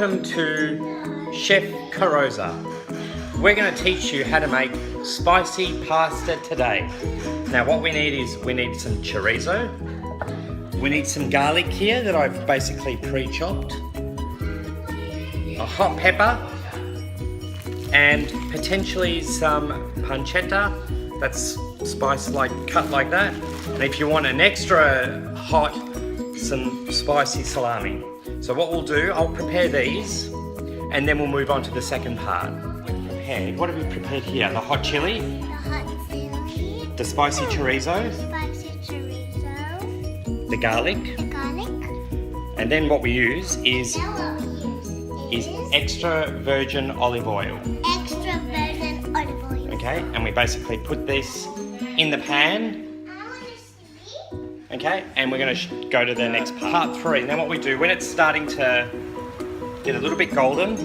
Welcome to Chef Carosa. We're going to teach you how to make spicy pasta today. Now what we need is some chorizo. We need some garlic here that I've basically pre-chopped. A hot pepper. And potentially some pancetta. That's spice cut like that. And if you want an extra hot, some spicy salami. So what we'll do, I'll prepare these and then we'll move on to the second part. What have we prepared here? The hot chili, the spicy chorizo, the garlic, and then what we use is extra virgin olive oil. Okay, and we basically put this in the pan. Okay, and we're going to go to the next part 3. Now what we do, when it's starting to get a little bit golden,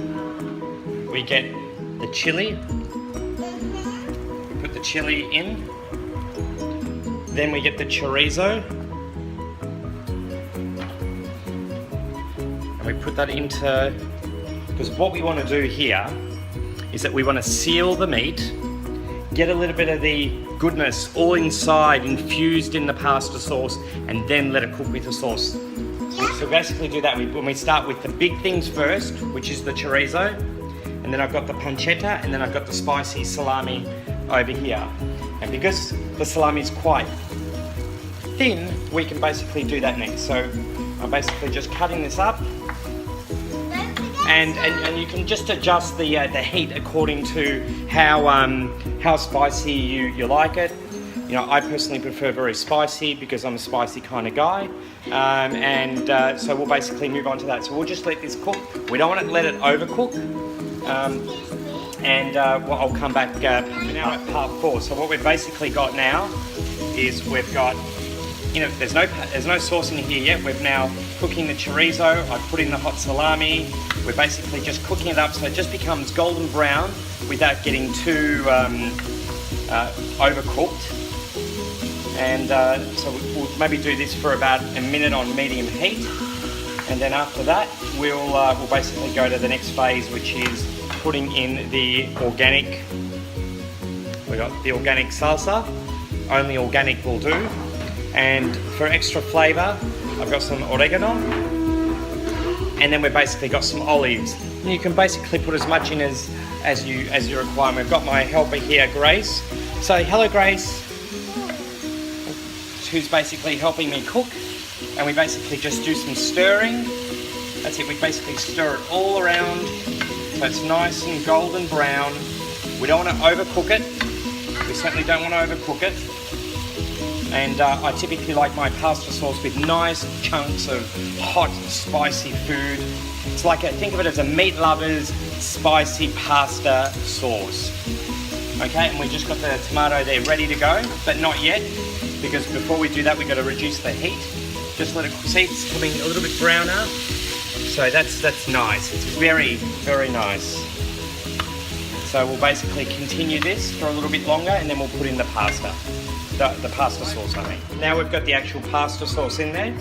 we get the chili. We put the chili in. Then we get the chorizo. And we put that into, because what we want to do here is that we want to seal the meat, get a little bit of the goodness all inside, infused in the pasta sauce, and then let it cook with the sauce. So basically do that when we start with the big things first, which is the chorizo, and then I've got the pancetta, and then I've got the spicy salami over here. And because the salami is quite thin, we can basically do that next. So I'm basically just cutting this up. And you can just adjust the heat according to how spicy you like it. You know, I personally prefer very spicy because I'm a spicy kind of guy. So we'll basically move on to that. So we'll just let this cook. We don't want to let it overcook. I'll come back now at part 4. So what we've basically got now is we've got, you know, there's no sauce in here yet. We're now cooking the chorizo. I've put in the hot salami. We're basically just cooking it up so it just becomes golden brown without getting too overcooked. And so we'll maybe do this for about a minute on medium heat. And then after that, we'll basically go to the next phase, which is putting in the organic. We got the organic salsa. Only organic will do. And for extra flavour, I've got some oregano, and then we've basically got some olives. And you can basically put as much in as you require. We've got my helper here, Grace. So hello, Grace, who's basically helping me cook. And we basically just do some stirring. That's it. We basically stir it all around so it's nice and golden brown. We don't want to overcook it. We certainly don't want to overcook it. And I typically like my pasta sauce with nice chunks of hot, spicy food. It's like think of it as a meat lover's spicy pasta sauce. Okay, and we just got the tomato there ready to go, but not yet, because before we do that, we've got to reduce the heat. Just let it cook. See, it's becoming a little bit browner. So that's nice. It's very, very nice. So we'll basically continue this for a little bit longer, and then we'll put in the pasta. The pasta sauce, I mean. Now we've got the actual pasta sauce in there,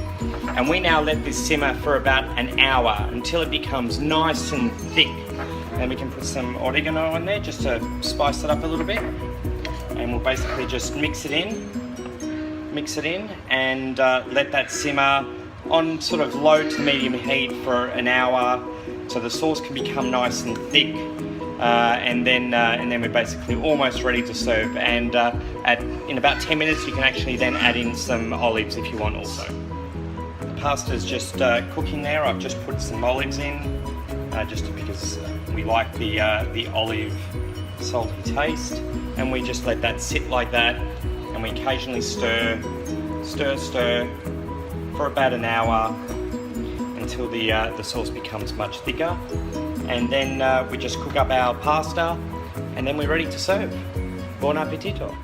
and we now let this simmer for about an hour until it becomes nice and thick. Then we can put some oregano on there just to spice it up a little bit, and we'll basically just mix it in, and let that simmer on sort of low to medium heat for an hour, so the sauce can become nice and thick. And then we're basically almost ready to serve. And in about 10 minutes, you can actually then add in some olives if you want also. The pasta's just cooking there. I've just put some olives in, just because we like the olive salty taste. And we just let that sit like that. And we occasionally stir for about an hour until the sauce becomes much thicker. And then we just cook up our pasta, and then we're ready to serve. Buon appetito!